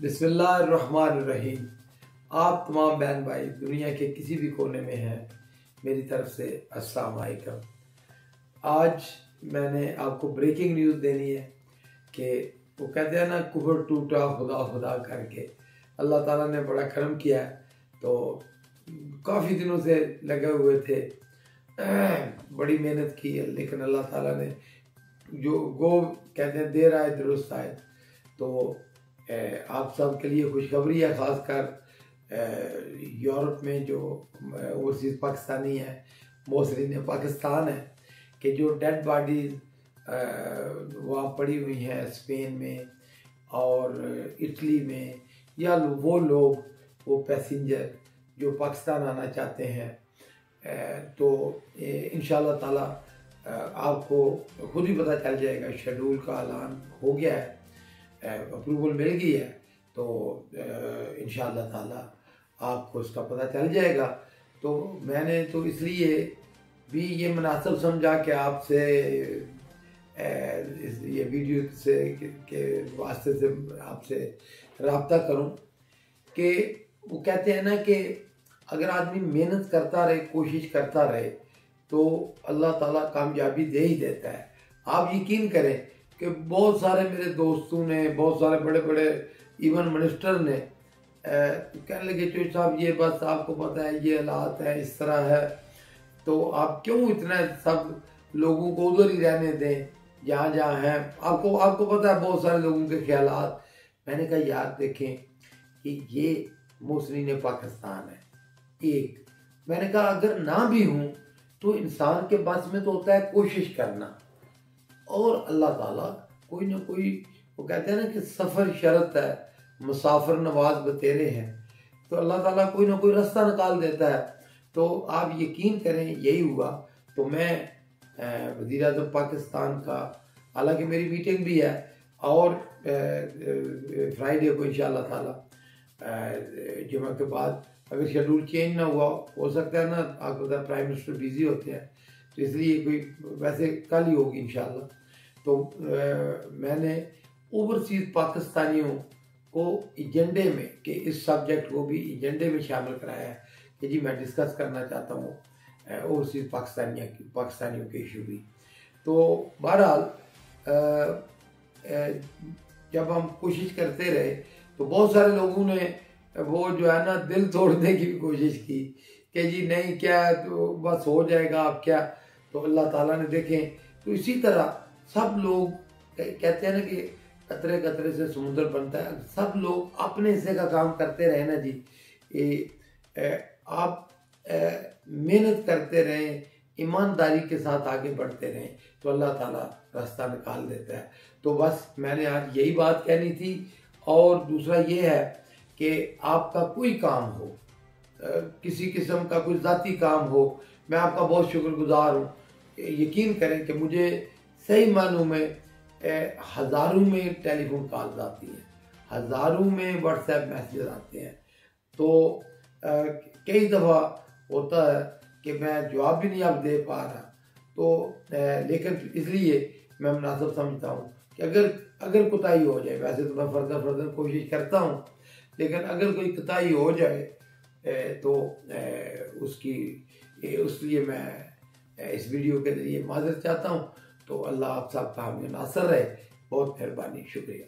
बिस्मिल्लाहिर्रहमानिर्रहीम। आप तमाम बहन भाई दुनिया के किसी भी कोने में हैं, मेरी तरफ से अस्सलाम वालेकुम। आज मैंने आपको ब्रेकिंग न्यूज़ देनी है कि वो कहते हैं ना, कुफर टूटा खुदा खुदा करके। अल्लाह ताला ने बड़ा करम किया है, तो काफ़ी दिनों से लगे हुए थे, बड़ी मेहनत की है, लेकिन अल्लाह ताला ने जो गो कहते हैं देर आए दुरुस्त आए। तो आप सब के लिए खुशखबरी है, ख़ासकर यूरोप में जो ओवरसीज़ पाकिस्तानी है, मोसरीन पाकिस्तान है, कि जो डेड बॉडीज़ वहाँ पड़ी हुई हैं स्पेन में और इटली में, या वो लोग वो पैसेंजर जो पाकिस्तान आना चाहते हैं, तो इंशाअल्लाह ताला आपको खुद ही पता चल जाएगा। शेड्यूल का ऐलान हो गया है, अप्रूवल मिल गई है, तो इंशाअल्लाह ताला आपको उसका पता चल जाएगा। तो मैंने तो इसलिए भी ये मुनासिब समझा कि आपसे ये वीडियो से के वास्ते से आपसे रब्ता करूं कि वो कहते हैं ना कि अगर आदमी मेहनत करता रहे, कोशिश करता रहे, तो अल्लाह ताला कामयाबी दे ही देता है। आप यकीन करें कि बहुत सारे मेरे दोस्तों ने, बहुत सारे बड़े बड़े इवन मिनिस्टर ने कहने लगे, चौधरी साहब ये बस आपको पता है ये हालात है, इस तरह है, तो आप क्यों इतना सब लोगों को उधर ही रहने दें जहाँ जहाँ हैं। आपको पता है बहुत सारे लोगों के ख्यालात। मैंने कहा यार देखें कि ये मोसरीन पाकिस्तान है, एक मैंने कहा अगर ना भी हूँ तो इंसान के बस में तो होता है कोशिश करना, और अल्लाह ताला कोई ना कोई, वो कहते हैं ना कि सफ़र शरत है, मुसाफिर नवाज बतेरे हैं, तो अल्लाह ताला कोई ना कोई रास्ता निकाल देता है। तो आप यकीन करें यही हुआ। तो मैं वज़ीर आज़म पाकिस्तान का, हालांकि मेरी मीटिंग भी है और फ्राइडे को इंशाअल्लाह ताला जुमा के बाद, अगर शेड्यूल चेंज ना हुआ, हो सकता है ना, आपको पता है प्राइम मिनिस्टर बिजी होते हैं, तो इसलिए कोई वैसे कल ही होगी इंशाअल्लाह। तो मैंने ओवरसीज़ पाकिस्तानियों को एजेंडे में, कि इस सब्जेक्ट को भी एजेंडे में शामिल कराया है कि जी मैं डिस्कस करना चाहता हूँ ओवरसीज़ पाकिस्तानियों के इशू भी। तो बहरहाल जब हम कोशिश करते रहे तो बहुत सारे लोगों ने वो जो है ना दिल तोड़ने की भी कोशिश की कि जी नहीं क्या तो बस हो जाएगा, आप क्या। तो अल्लाह ताला ने देखें, तो इसी तरह सब लोग कहते हैं ना कि कतरे कतरे से समुद्र बनता है। सब लोग अपने हिस्से का काम करते रहे ना जी, आप मेहनत करते रहें, ईमानदारी के साथ आगे बढ़ते रहें, तो अल्लाह ताला रास्ता निकाल देता है। तो बस मैंने आज यही बात कहनी थी। और दूसरा ये है कि आपका कोई काम हो, किसी किस्म का कोई ज़ाती काम हो, मैं आपका बहुत शुक्रगुजार हूँ। यकीन करें कि मुझे सही मानों में हज़ारों में टेलीफोन कॉल्स आती हैं, हज़ारों में व्हाट्सएप मैसेज आते हैं। तो कई दफ़ा होता है कि मैं जवाब भी नहीं अब दे पा रहा, तो लेकिन इसलिए मैं मुनासिब समझता हूँ कि अगर कोताही हो जाए, वैसे तो मैं फर्दर कोशिश करता हूँ, लेकिन अगर कोई कोताही हो जाए तो उसलिए मैं इस वीडियो के ज़रिए माज़रत चाहता हूँ। तो अल्लाह आप सब का हमें नासर रहे। बहुत मेहरबानी, शुक्रिया।